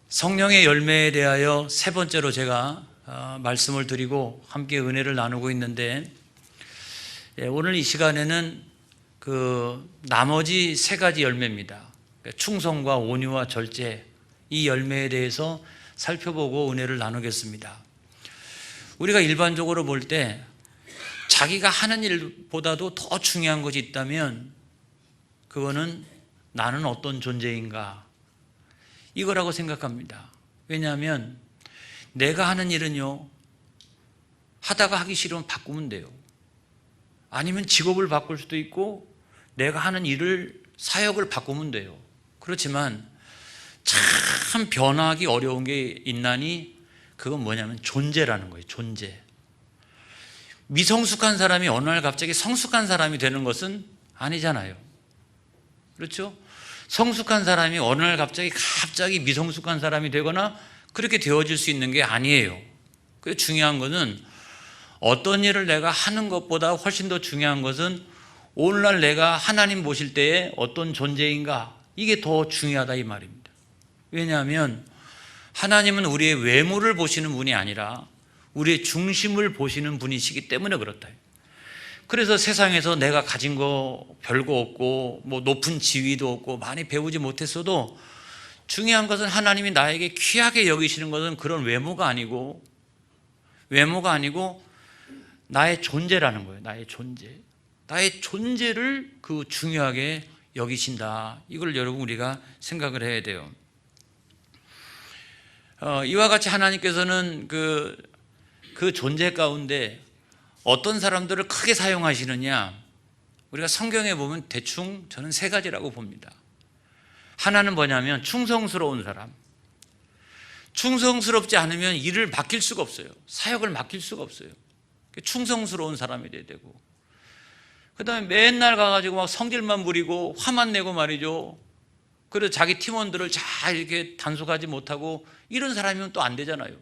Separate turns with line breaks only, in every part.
성령의 열매에 대하여 세 번째로 제가 말씀을 드리고 함께 은혜를 나누고 있는데, 오늘 이 시간에는 나머지 세 가지 열매입니다. 충성과 온유와 절제, 이 열매에 대해서 살펴보고 은혜를 나누겠습니다. 우리가 일반적으로 볼 때 자기가 하는 일보다도 더 중요한 것이 있다면 그거는 나는 어떤 존재인가, 이거라고 생각합니다. 왜냐하면 내가 하는 일은요, 하다가 하기 싫으면 바꾸면 돼요. 아니면 직업을 바꿀 수도 있고 내가 하는 일을, 사역을 바꾸면 돼요. 그렇지만 참 변화하기 어려운 게 있나니 그건 뭐냐면 존재라는 거예요. 존재. 미성숙한 사람이 어느 날 갑자기 성숙한 사람이 되는 것은 아니잖아요. 그렇죠? 성숙한 사람이 어느 날 갑자기 미성숙한 사람이 되거나 그렇게 되어질 수 있는 게 아니에요. 그래서 중요한 것은 어떤 일을 내가 하는 것보다 훨씬 더 중요한 것은 오늘날 내가 하나님 보실 때에 어떤 존재인가, 이게 더 중요하다 이 말입니다. 왜냐하면 하나님은 우리의 외모를 보시는 분이 아니라 우리의 중심을 보시는 분이시기 때문에 그렇다. 그래서 세상에서 내가 가진 거 별거 없고 뭐 높은 지위도 없고 많이 배우지 못했어도 중요한 것은 하나님이 나에게 귀하게 여기시는 것은 그런 외모가 아니고 나의 존재라는 거예요. 나의 존재. 나의 존재를 중요하게 여기신다. 이걸 여러분 우리가 생각을 해야 돼요. 이와 같이 하나님께서는 그 존재 가운데 어떤 사람들을 크게 사용하시느냐, 우리가 성경에 보면 대충 저는 세 가지라고 봅니다. 하나는 뭐냐면 충성스러운 사람. 충성스럽지 않으면 일을 맡길 수가 없어요. 사역을 맡길 수가 없어요. 충성스러운 사람이 돼야 되고, 그 다음에 맨날 가가지고 막 성질만 부리고 화만 내고 말이죠. 그래서 자기 팀원들을 잘 이렇게 단속하지 못하고 이런 사람이면 또 안 되잖아요.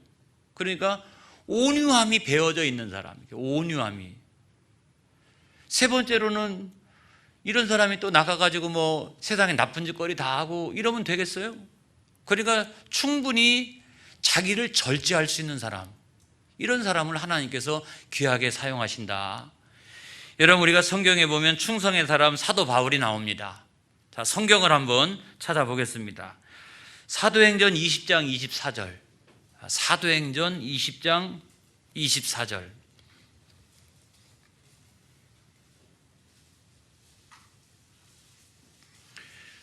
그러니까 온유함이 배어져 있는 사람, 온유함이. 세 번째로는 이런 사람이 또 나가가지고 뭐 세상에 나쁜 짓거리 다 하고 이러면 되겠어요? 그러니까 충분히 자기를 절제할 수 있는 사람, 이런 사람을 하나님께서 귀하게 사용하신다. 여러분, 우리가 성경에 보면 충성의 사람 사도 바울이 나옵니다. 자, 성경을 한번 찾아보겠습니다. 사도행전 20장 24절. 사도행전 20장 24절.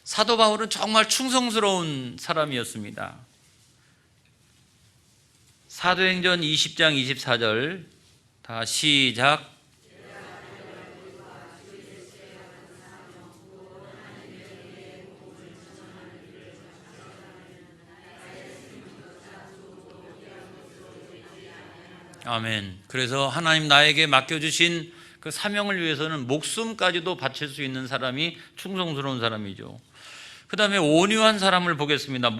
사도 바울은 정말 충성스러운 사람이었습니다. 사도행전 20장 24절. 다 시작. 아멘. 그래서 하나님 나에게 맡겨주신 그 사명을 위해서는 목숨까지도 바칠 수 있는 사람이 충성스러운 사람이죠. 그 다음에 온유한 사람을 보겠습니다.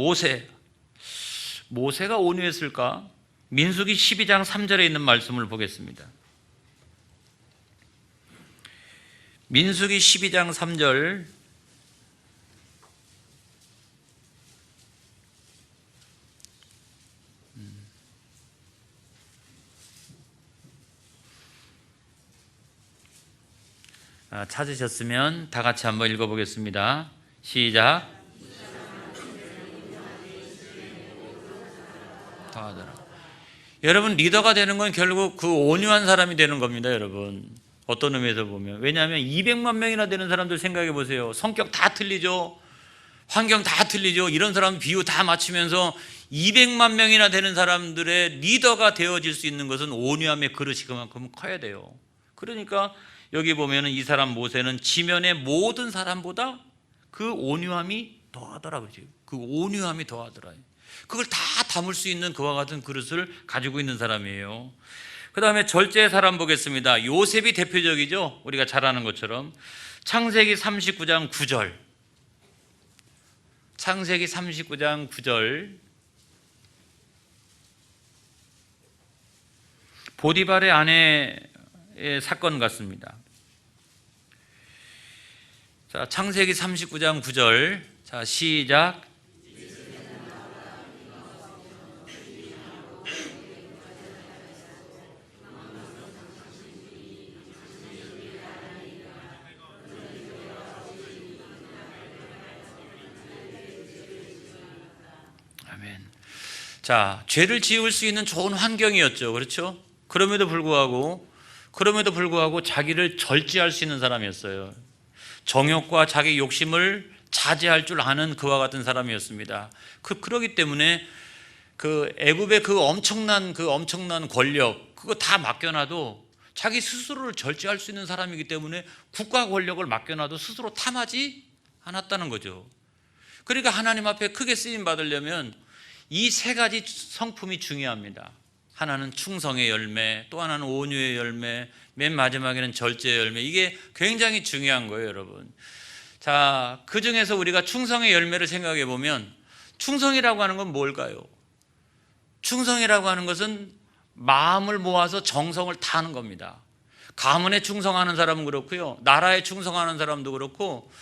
모세가 온유했을까? 민수기 12장 3절에 있는 말씀을 보겠습니다. 민수기 12장 3절. 찾으셨으면 다 같이 한번 읽어보겠습니다. 시작. 더하더라. 여러분, 리더가 되는 건 결국 그 온유한 사람이 되는 겁니다. 여러분, 어떤 의미에서 보면. 왜냐하면 200만 명이나 되는 사람들 생각해 보세요. 성격 다 틀리죠. 환경 다 틀리죠. 이런 사람 비유 다 맞추면서 200만 명이나 되는 사람들의 리더가 되어질 수 있는 것은 온유함의 그릇이 그만큼 커야 돼요. 그러니까 여기 보면은 이 사람 모세는 지면의 모든 사람보다 그 온유함이 더하더라고요. 그 온유함이 더하더라고요. 그걸 다 담을 수 있는 그와 같은 그릇을 가지고 있는 사람이에요. 그 다음에 절제의 사람 보겠습니다. 요셉이 대표적이죠. 우리가 잘 아는 것처럼. 창세기 39장 9절. 창세기 39장 9절. 보디발의 아내의 사건 같습니다. 자, 창세기 39장 9절. 자, 시작. 아멘. 자, 죄를 지을 수 있는 좋은 환경이었죠. 그렇죠? 그럼에도 불구하고 자기를 절제할 수 있는 사람이었어요. 정욕과 자기 욕심을 자제할 줄 아는 그와 같은 사람이었습니다. 그러기 때문에 그 애굽의 그 엄청난 권력, 그거 다 맡겨놔도 자기 스스로를 절제할 수 있는 사람이기 때문에 국가 권력을 맡겨놔도 스스로 탐하지 않았다는 거죠. 그러니까 하나님 앞에 크게 쓰임 받으려면 이 세 가지 성품이 중요합니다. 하나는 충성의 열매, 또 하나는 온유의 열매, 맨 마지막에는 절제의 열매. 이게 굉장히 중요한 거예요, 여러분. 자, 그 중에서 우리가 충성의 열매를 생각해 보면 충성이라고 하는 건 뭘까요? 충성이라고 하는 것은 마음을 모아서 정성을 다하는 겁니다. 가문에 충성하는 사람은 그렇고요, 나라에 충성하는 사람도 그렇고,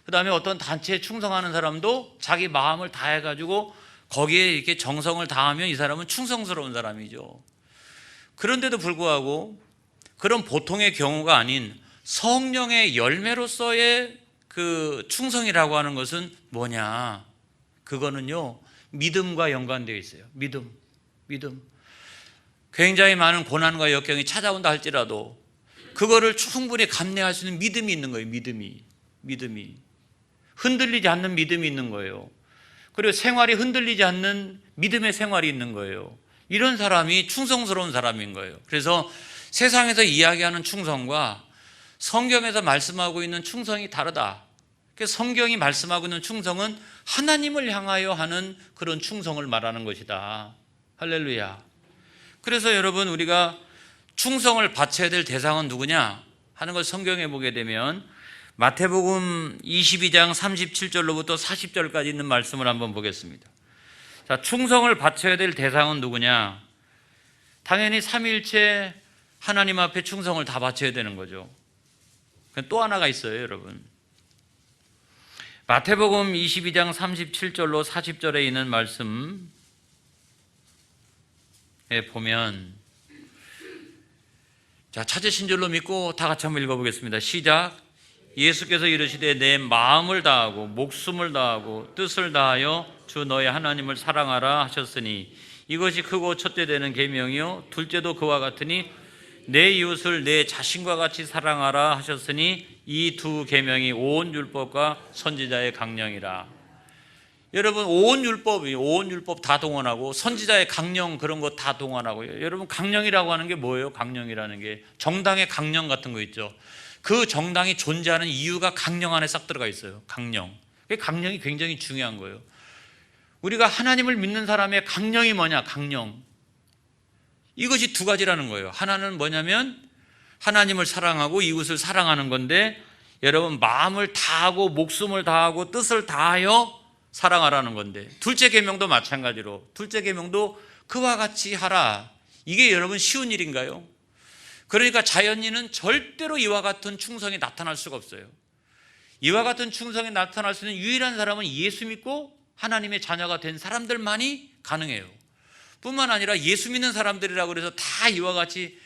그 다음에 어떤 단체에 충성하는 사람도 자기 마음을 다해가지고 거기에 이렇게 정성을 다하면 이 사람은 충성스러운 사람이죠. 그런데도 불구하고 그런 보통의 경우가 아닌 성령의 열매로서의 그 충성이라고 하는 것은 뭐냐? 그거는요, 믿음과 연관되어 있어요. 믿음. 굉장히 많은 고난과 역경이 찾아온다 할지라도 그거를 충분히 감내할 수 있는 믿음이 있는 거예요. 믿음이 흔들리지 않는 믿음이 있는 거예요. 그리고 생활이 흔들리지 않는 믿음의 생활이 있는 거예요. 이런 사람이 충성스러운 사람인 거예요. 그래서 세상에서 이야기하는 충성과 성경에서 말씀하고 있는 충성이 다르다. 성경이 말씀하고 있는 충성은 하나님을 향하여 하는 그런 충성을 말하는 것이다. 할렐루야. 그래서 여러분, 우리가 충성을 바쳐야 될 대상은 누구냐 하는 걸 성경에 보게 되면 마태복음 22장 37절로부터 40절까지 있는 말씀을 한번 보겠습니다. 자, 충성을 바쳐야 될 대상은 누구냐? 당연히 삼위일체 하나님 앞에 충성을 다 바쳐야 되는 거죠. 또 하나가 있어요, 여러분. 마태복음 22장 37절로 40절에 있는 말씀에 보면, 자, 찾으신 줄로 믿고 다 같이 한번 읽어보겠습니다. 시작. 예수께서 이르시되 내 마음을 다하고 목숨을 다하고 뜻을 다하여 주 너의 하나님을 사랑하라 하셨으니 이것이 크고 첫째 되는 계명이요 둘째도 그와 같으니 내 이웃을 내 자신과 같이 사랑하라 하셨으니 이 두 계명이 온 율법과 선지자의 강령이라. 여러분, 온 율법 다 동원하고 선지자의 강령 그런 거 다 동원하고. 여러분, 강령이라고 하는 게 뭐예요? 강령이라는 게 정당의 강령 같은 거 있죠. 그 정당이 존재하는 이유가 강령 안에 싹 들어가 있어요. 강령이 굉장히 중요한 거예요. 우리가 하나님을 믿는 사람의 강령이 뭐냐? 강령. 이것이 두 가지라는 거예요. 하나는 뭐냐면 하나님을 사랑하고 이웃을 사랑하는 건데, 여러분, 마음을 다하고 목숨을 다하고 뜻을 다하여 사랑하라는 건데, 둘째 계명도 마찬가지로 둘째 계명도 그와 같이 하라. 이게 여러분 쉬운 일인가요? 그러니까 자연인은 절대로 이와 같은 충성이 나타날 수가 없어요. 이와 같은 충성이 나타날 수 있는 유일한 사람은 예수 믿고 하나님의 자녀가 된 사람들만이 가능해요. 뿐만 아니라 예수 믿는 사람들이라고 그래서 다 이와 같이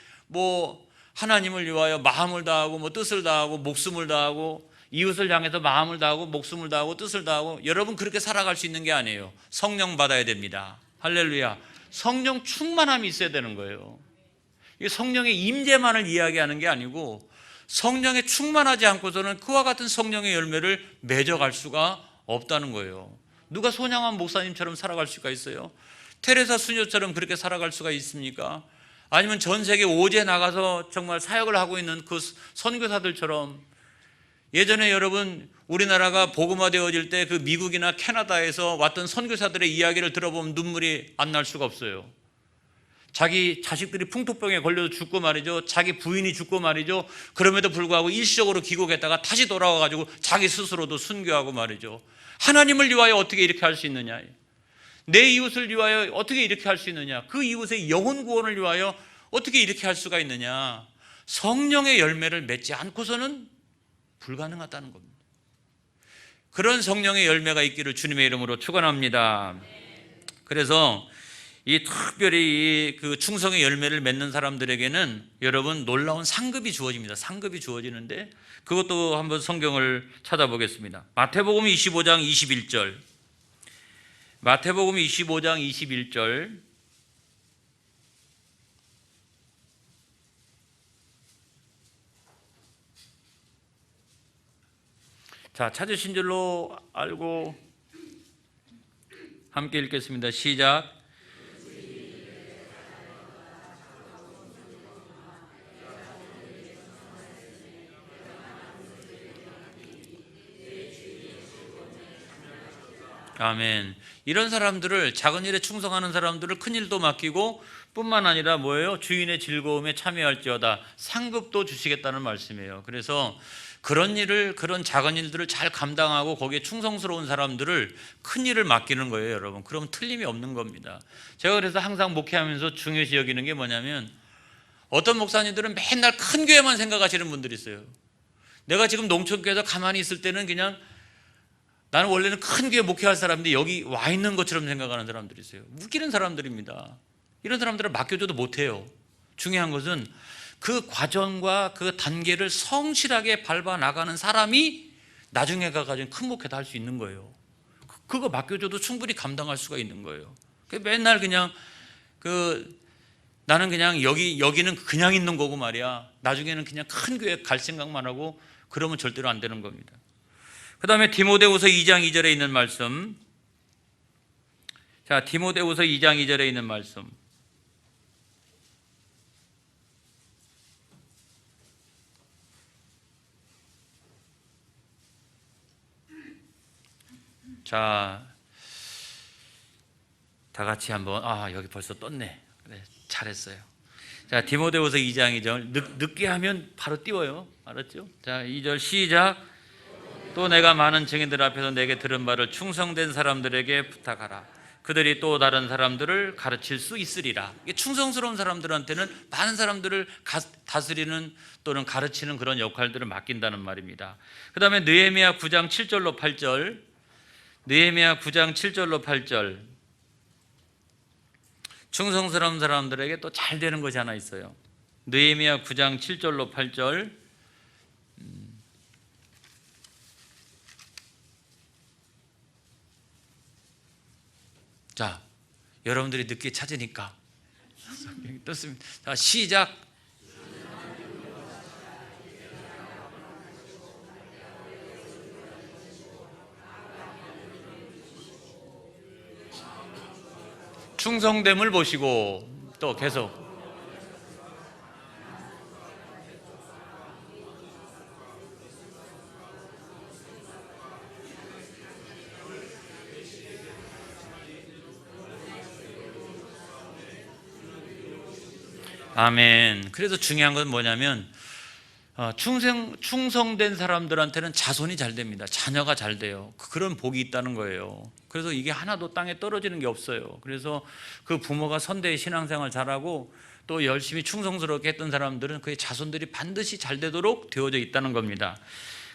하나님을 위하여 마음을 다하고 뜻을 다하고 목숨을 다하고 이웃을 향해서 마음을 다하고 목숨을 다하고 뜻을 다하고, 여러분 그렇게 살아갈 수 있는 게 아니에요. 성령 받아야 됩니다. 할렐루야. 성령 충만함이 있어야 되는 거예요. 이 성령의 임재만을 이야기하는 게 아니고 성령에 충만하지 않고서는 그와 같은 성령의 열매를 맺어갈 수가 없다는 거예요. 누가 손양한 목사님처럼 살아갈 수가 있어요? 테레사 수녀처럼 그렇게 살아갈 수가 있습니까? 아니면 전 세계 오지에 나가서 정말 사역을 하고 있는 그 선교사들처럼. 예전에 여러분, 우리나라가 복음화되어질 때 그 미국이나 캐나다에서 왔던 선교사들의 이야기를 들어보면 눈물이 안 날 수가 없어요. 자기 자식들이 풍토병에 걸려서 죽고 말이죠. 자기 부인이 죽고 말이죠. 그럼에도 불구하고 일시적으로 귀국했다가 다시 돌아와가지고 자기 스스로도 순교하고 말이죠. 하나님을 위하여 어떻게 이렇게 할 수 있느냐? 내 이웃을 위하여 어떻게 이렇게 할 수 있느냐? 그 이웃의 영혼 구원을 위하여 어떻게 이렇게 할 수가 있느냐? 성령의 열매를 맺지 않고서는 불가능하다는 겁니다. 그런 성령의 열매가 있기를 주님의 이름으로 축원합니다. 그래서 이 특별히 그 충성의 열매를 맺는 사람들에게는 여러분 놀라운 상급이 주어집니다. 상급이 주어지는데 그것도 한번 성경을 찾아보겠습니다. 마태복음 25장 21절. 마태복음 25장 21절. 자, 찾으신 줄로 알고 함께 읽겠습니다. 시작. 아멘. 이런 사람들을, 작은 일에 충성하는 사람들을 큰 일도 맡기고 뿐만 아니라 뭐예요? 주인의 즐거움에 참여할지어다 상급도 주시겠다는 말씀이에요. 그래서 그런 일을, 그런 작은 일들을 잘 감당하고 거기에 충성스러운 사람들을 큰 일을 맡기는 거예요, 여러분. 그러면 틀림이 없는 겁니다. 제가 그래서 항상 목회하면서 중요시 여기는 게 뭐냐면, 어떤 목사님들은 맨날 큰 교회만 생각하시는 분들이 있어요. 내가 지금 농촌교회에서 가만히 있을 때는 그냥 나는 원래는 큰 교회 목회할 사람인데 여기 와 있는 것처럼 생각하는 사람들이 있어요. 웃기는 사람들입니다. 이런 사람들을 맡겨줘도 못해요. 중요한 것은 그 과정과 그 단계를 성실하게 밟아 나가는 사람이 나중에 가가지고 큰 목회도 할 수 있는 거예요. 그거 맡겨줘도 충분히 감당할 수가 있는 거예요. 맨날 그냥 나는 그냥 여기는 그냥 있는 거고 말이야. 나중에는 그냥 큰 교회 갈 생각만 하고 그러면 절대로 안 되는 겁니다. 그 다음에 디모데후서 2장 2절에 있는 말씀. 자, 디모데후서 2장 2절에 있는 말씀. 자, 다 같이 한번, 여기 벌써 떴네. 그래, 잘했어요. 자, 디모데후서 2장 2절. 늦게 하면 바로 띄워요. 알았죠? 자, 2절 시작. 또 내가 많은 증인들 앞에서 내게 들은 바를 충성된 사람들에게 부탁하라. 그들이 또 다른 사람들을 가르칠 수 있으리라. 이게 충성스러운 사람들한테는 많은 사람들을 다스리는 또는 가르치는 그런 역할들을 맡긴다는 말입니다. 그 다음에 느헤미야 9장 7절로 8절. 느헤미야 9장 7절로 8절. 충성스러운 사람들에게 또 잘 되는 것이 하나 있어요. 느헤미야 9장 7절로 8절. 자, 여러분들이 늦게 찾으니까 성경이 떴습니다. 자, 시작. 충성됨을 보시고 또 계속. 아멘. 그래서 중요한 건 뭐냐면 충성된 사람들한테는 자손이 잘 됩니다. 자녀가 잘 돼요. 그런 복이 있다는 거예요. 그래서 이게 하나도 땅에 떨어지는 게 없어요. 그래서 그 부모가 선대의 신앙생활 잘하고 또 열심히 충성스럽게 했던 사람들은 그의 자손들이 반드시 잘 되도록 되어져 있다는 겁니다.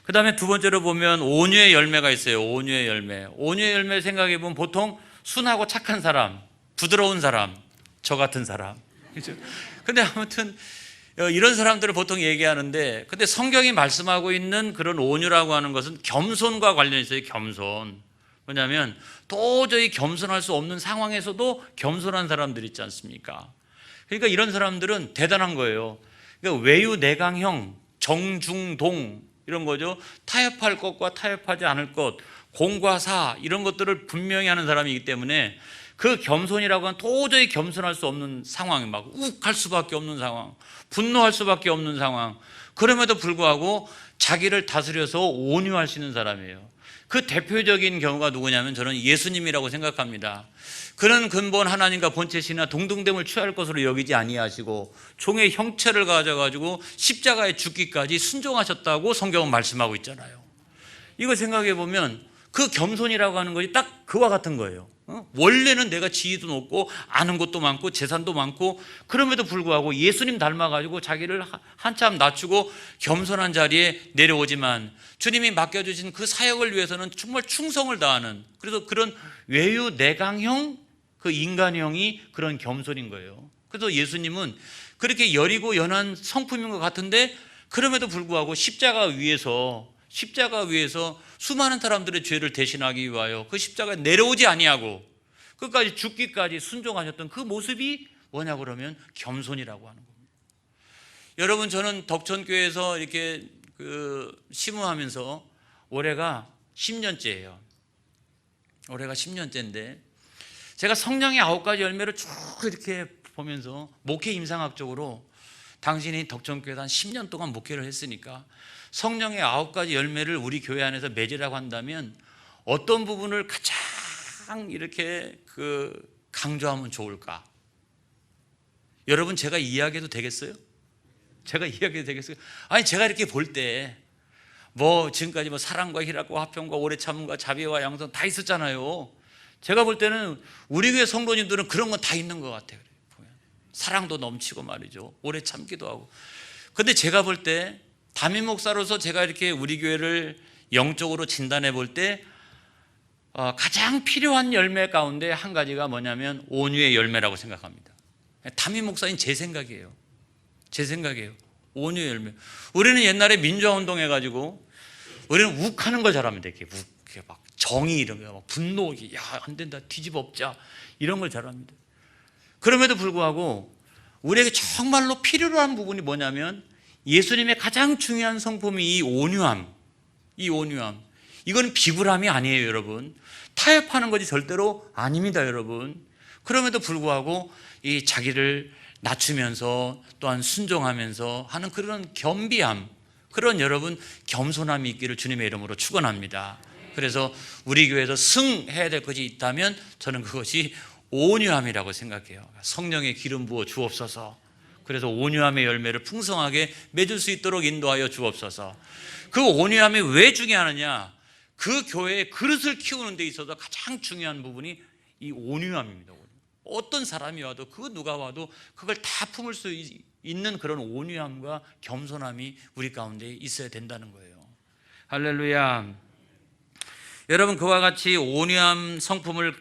그 다음에 두 번째로 보면 온유의 열매가 있어요. 온유의 열매. 온유의 열매 생각해 보면 보통 순하고 착한 사람, 부드러운 사람, 저 같은 사람. 그렇죠? 근데 아무튼 이런 사람들을 보통 얘기하는데, 근데 성경이 말씀하고 있는 그런 온유라고 하는 것은 겸손과 관련이 있어요. 겸손. 뭐냐면 도저히 겸손할 수 없는 상황에서도 겸손한 사람들 있지 않습니까? 그러니까 이런 사람들은 대단한 거예요. 그러니까 외유내강형, 정중동 이런 거죠. 타협할 것과 타협하지 않을 것, 공과 사 이런 것들을 분명히 하는 사람이기 때문에 그 겸손이라고 하는 도저히 겸손할 수 없는 상황이 막 욱할 수밖에 없는 상황, 분노할 수밖에 없는 상황, 그럼에도 불구하고 자기를 다스려서 온유할 수 있는 사람이에요. 그 대표적인 경우가 누구냐면 저는 예수님이라고 생각합니다. 그는 근본 하나님과 본체시나 동등됨을 취할 것으로 여기지 아니하시고 종의 형체를 가져가지고 십자가에 죽기까지 순종하셨다고 성경은 말씀하고 있잖아요. 이거 생각해 보면 그 겸손이라고 하는 것이 딱 그와 같은 거예요. 원래는 내가 지위도 높고 아는 것도 많고 재산도 많고 그럼에도 불구하고 예수님 닮아가지고 자기를 한참 낮추고 겸손한 자리에 내려오지만 주님이 맡겨주신 그 사역을 위해서는 정말 충성을 다하는, 그래서 그런 외유내강형 그 인간형이 그런 겸손인 거예요. 그래서 예수님은 그렇게 여리고 연한 성품인 것 같은데 그럼에도 불구하고 십자가 위에서 수많은 사람들의 죄를 대신하기 위하여 그 십자가에 내려오지 아니하고 끝까지 죽기까지 순종하셨던 그 모습이 뭐냐 그러면 겸손이라고 하는 겁니다. 여러분, 저는 덕천교회에서 이렇게 심우하면서 올해가 10년째예요. 올해가 10년째인데 제가 성령의 9가지 열매를 쭉 이렇게 보면서 목회 임상학적으로 당신이 덕천교회에 한 10년 동안 목회를 했으니까 성령의 9가지 열매를 우리 교회 안에서 맺으라고 한다면 어떤 부분을 가장 이렇게 강조하면 좋을까? 여러분, 제가 이야기해도 되겠어요? 아니, 제가 이렇게 볼 때 지금까지 사랑과 희락과 화평과 오래 참음과 자비와 양선 다 있었잖아요. 제가 볼 때는 우리 교회 성도님들은 그런 건 다 있는 것 같아요. 사랑도 넘치고 말이죠. 오래 참기도 하고. 근데 제가 볼 때 담임 목사로서 제가 이렇게 우리 교회를 영적으로 진단해 볼 때 가장 필요한 열매 가운데 한 가지가 뭐냐면 온유의 열매라고 생각합니다. 담임 목사인 제 생각이에요. 온유의 열매. 우리는 옛날에 민주화운동 해가지고 우리는 욱하는 걸 잘합니다. 이렇게 막 정의 이런 거, 막 분노, 안 된다, 뒤집어 엎자 이런 걸 잘합니다. 그럼에도 불구하고 우리에게 정말로 필요로 한 부분이 뭐냐면 예수님의 가장 중요한 성품이 이 온유함. 이건 비굴함이 아니에요, 여러분. 타협하는 것이 절대로 아닙니다, 여러분. 그럼에도 불구하고 이 자기를 낮추면서 또한 순종하면서 하는 그런 겸비함, 그런 여러분 겸손함이 있기를 주님의 이름으로 축원합니다. 그래서 우리 교회에서 승해야 될 것이 있다면 저는 그것이 온유함이라고 생각해요. 성령의 기름 부어 주옵소서. 그래서 온유함의 열매를 풍성하게 맺을 수 있도록 인도하여 주옵소서. 그 온유함이 왜 중요하느냐? 그 교회의 그릇을 키우는 데 있어서 가장 중요한 부분이 이 온유함입니다. 어떤 사람이 와도 누가 와도 그걸 다 품을 수 있는 그런 온유함과 겸손함이 우리 가운데 있어야 된다는 거예요. 할렐루야. 여러분, 그와 같이 온유함 성품을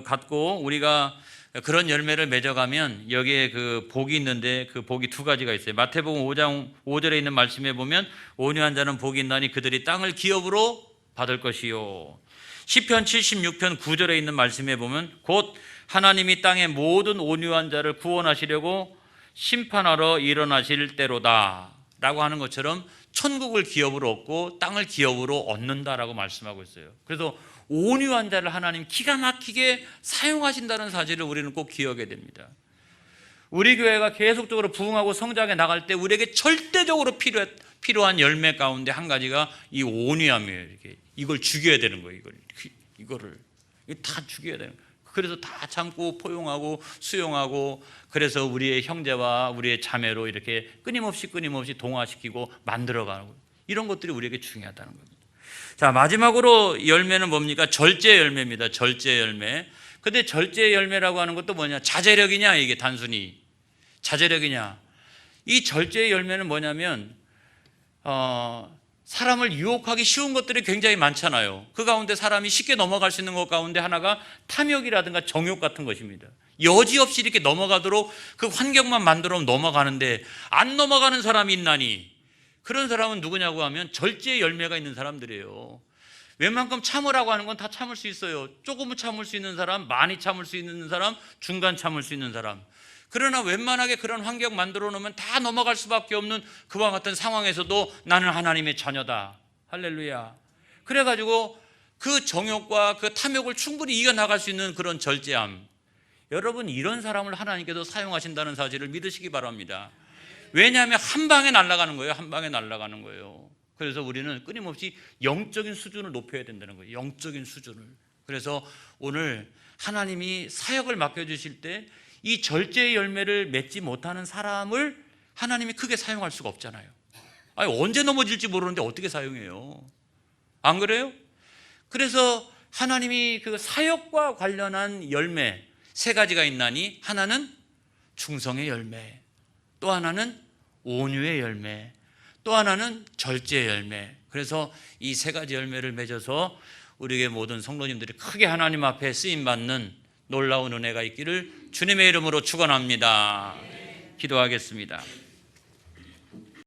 갖고 우리가 그런 열매를 맺어가면 여기에 복이 있는데 그 복이 2가지가 있어요. 마태복음 5장 5절에 있는 말씀에 보면 온유한 자는 복이 있나니 그들이 땅을 기업으로 받을 것이요. 시편 76편 9절에 있는 말씀에 보면 곧 하나님이 땅의 모든 온유한 자를 구원하시려고 심판하러 일어나실 때로다 라고 하는 것처럼 천국을 기업으로 얻고 땅을 기업으로 얻는다라고 말씀하고 있어요. 그래서 온유한 자를 하나님 기가 막히게 사용하신다는 사실을 우리는 꼭 기억해야 됩니다. 우리 교회가 계속적으로 부흥하고 성장해 나갈 때 우리에게 절대적으로 필요한 열매 가운데 한 가지가 이 온유함이에요. 이걸 죽여야 되는 거예요. 이거를 다 죽여야 되는 거예요. 그래서 다 참고 포용하고 수용하고, 그래서 우리의 형제와 우리의 자매로 이렇게 끊임없이 동화시키고 만들어가는 거예요. 이런 것들이 우리에게 중요하다는 겁니다. 자, 마지막으로 열매는 뭡니까? 절제 열매입니다. 절제 열매. 근데 절제 열매라고 하는 것도 뭐냐? 자제력이냐? 이게 단순히 자제력이냐? 이 절제 열매는 뭐냐면 사람을 유혹하기 쉬운 것들이 굉장히 많잖아요. 그 가운데 사람이 쉽게 넘어갈 수 있는 것 가운데 하나가 탐욕이라든가 정욕 같은 것입니다. 여지없이 이렇게 넘어가도록 그 환경만 만들어 넘어가는데 안 넘어가는 사람이 있나니, 그런 사람은 누구냐고 하면 절제 열매가 있는 사람들이에요. 웬만큼 참으라고 하는 건 다 참을 수 있어요. 조금은 참을 수 있는 사람, 많이 참을 수 있는 사람, 중간 참을 수 있는 사람. 그러나 웬만하게 그런 환경 만들어 놓으면 다 넘어갈 수밖에 없는 그와 같은 상황에서도 나는 하나님의 자녀다. 할렐루야. 그래가지고 그 정욕과 그 탐욕을 충분히 이겨나갈 수 있는 그런 절제함. 여러분, 이런 사람을 하나님께서 사용하신다는 사실을 믿으시기 바랍니다. 왜냐하면 한 방에 날아가는 거예요. 한 방에 날아가는 거예요. 그래서 우리는 끊임없이 영적인 수준을 높여야 된다는 거예요. 영적인 수준을. 그래서 오늘 하나님이 사역을 맡겨주실 때 이 절제의 열매를 맺지 못하는 사람을 하나님이 크게 사용할 수가 없잖아요. 아니, 언제 넘어질지 모르는데 어떻게 사용해요? 안 그래요? 그래서 하나님이 그 사역과 관련한 열매 세 가지가 있나니, 하나는 충성의 열매, 또 하나는 온유의 열매, 또 하나는 절제의 열매. 그래서 이 세 가지 열매를 맺어서 우리에게 모든 성도님들이 크게 하나님 앞에 쓰임받는 놀라운 은혜가 있기를 주님의 이름으로 축원합니다. 기도하겠습니다.